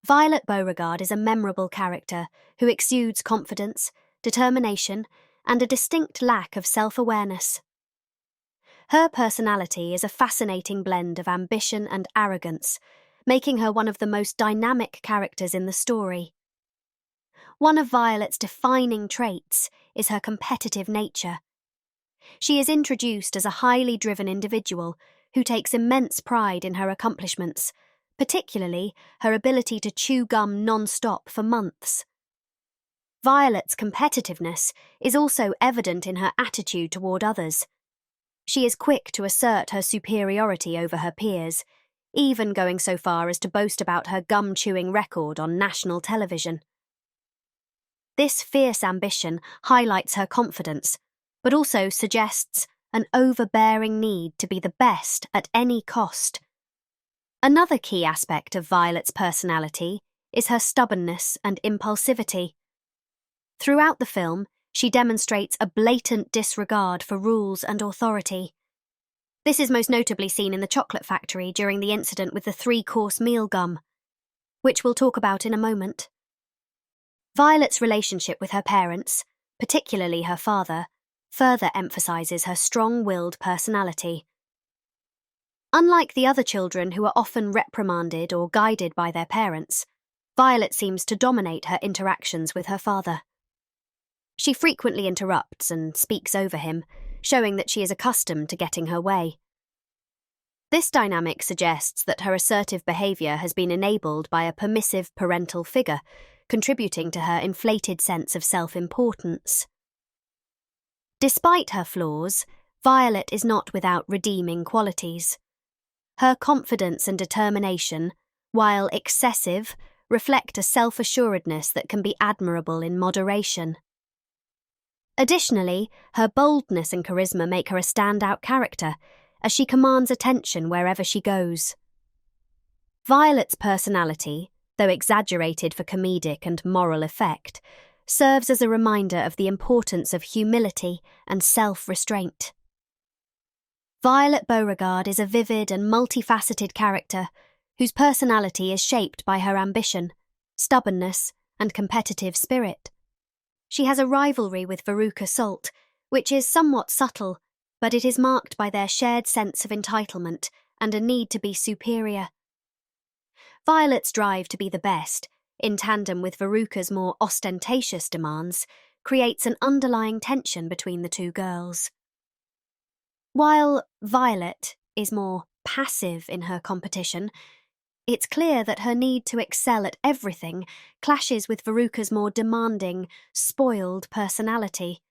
Violet Beauregarde is a memorable character who exudes confidence, determination, and a distinct lack of self-awareness. Her personality is a fascinating blend of ambition and arrogance, making her one of the most dynamic characters in the story. One of Violet's defining traits is her competitive nature. She is introduced as a highly driven individual who takes immense pride in her accomplishments, particularly her ability to chew gum non-stop for months. Violet's competitiveness is also evident in her attitude toward others. She is quick to assert her superiority over her peers, even going so far as to boast about her gum-chewing record on national television. This fierce ambition highlights her confidence, but also suggests an overbearing need to be the best at any cost. Another key aspect of Violet's personality is her stubbornness and impulsivity. Throughout the film, she demonstrates a blatant disregard for rules and authority. This is most notably seen in the chocolate factory during the incident with the 3-course meal gum, which we'll talk about in a moment. Violet's relationship with her parents, particularly her father, further emphasizes her strong-willed personality. Unlike the other children who are often reprimanded or guided by their parents, Violet seems to dominate her interactions with her father. She frequently interrupts and speaks over him, showing that she is accustomed to getting her way. This dynamic suggests that her assertive behavior has been enabled by a permissive parental figure, contributing to her inflated sense of self-importance. Despite her flaws, Violet is not without redeeming qualities. Her confidence and determination, while excessive, reflect a self-assuredness that can be admirable in moderation. Additionally, her boldness and charisma make her a standout character, as she commands attention wherever she goes. Violet's personality, though exaggerated for comedic and moral effect, serves as a reminder of the importance of humility and self-restraint. Violet Beauregarde is a vivid and multifaceted character whose personality is shaped by her ambition, stubbornness, and competitive spirit. She has a rivalry with Veruca Salt, which is somewhat subtle, but it is marked by their shared sense of entitlement and a need to be superior. Violet's drive to be the best, in tandem with Veruca's more ostentatious demands, creates an underlying tension between the two girls. While Violet is more passive in her competition, it's clear that her need to excel at everything clashes with Veruca's more demanding, spoiled personality.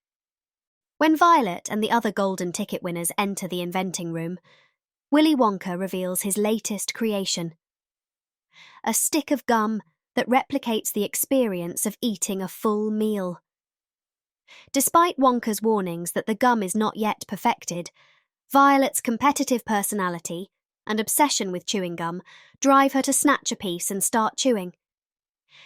When Violet and the other golden ticket winners enter the inventing room, Willy Wonka reveals his latest creation: a stick of gum that replicates the experience of eating a full meal. Despite Wonka's warnings that the gum is not yet perfected, Violet's competitive personality and obsession with chewing gum drive her to snatch a piece and start chewing.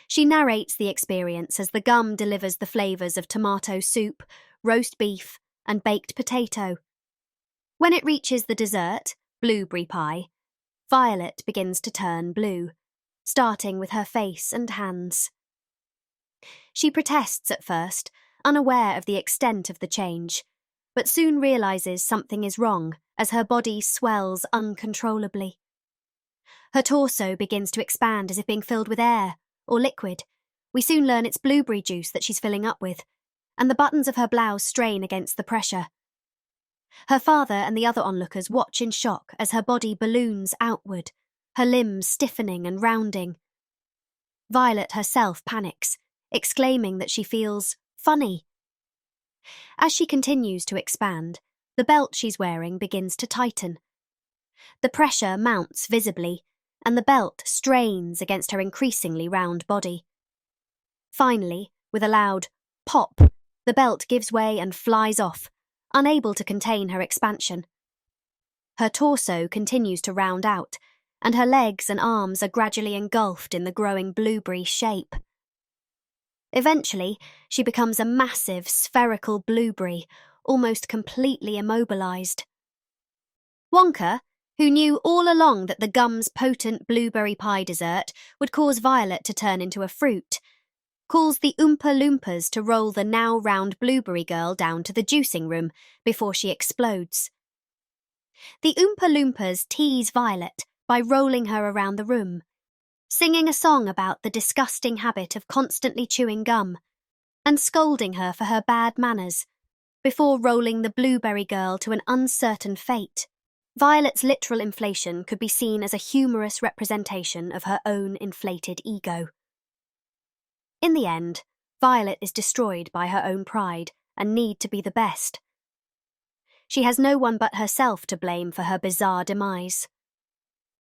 She narrates the experience as the gum delivers the flavours of tomato soup, roast beef, and baked potato. When it reaches the dessert, blueberry pie, Violet begins to turn blue, starting with her face and hands. She protests at first, unaware of the extent of the change, but soon realises something is wrong as her body swells uncontrollably. Her torso begins to expand as if being filled with air or liquid. We soon learn it's blueberry juice that she's filling up with, and the buttons of her blouse strain against the pressure. Her father and the other onlookers watch in shock as her body balloons outward, her limbs stiffening and rounding. Violet herself panics, exclaiming that she feels funny. As she continues to expand, the belt she's wearing begins to tighten. The pressure mounts visibly, and the belt strains against her increasingly round body. Finally, with a loud pop, the belt gives way and flies off, unable to contain her expansion. Her torso continues to round out, and her legs and arms are gradually engulfed in the growing blueberry shape. Eventually, she becomes a massive spherical blueberry, almost completely immobilized. Wonka, who knew all along that the gum's potent blueberry pie dessert would cause Violet to turn into a fruit, calls the Oompa Loompas to roll the now round blueberry girl down to the juicing room before she explodes. The Oompa Loompas tease Violet by rolling her around the room, singing a song about the disgusting habit of constantly chewing gum, and scolding her for her bad manners, before rolling the blueberry girl to an uncertain fate. Violet's literal inflation could be seen as a humorous representation of her own inflated ego. In the end, Violet is destroyed by her own pride and need to be the best. She has no one but herself to blame for her bizarre demise.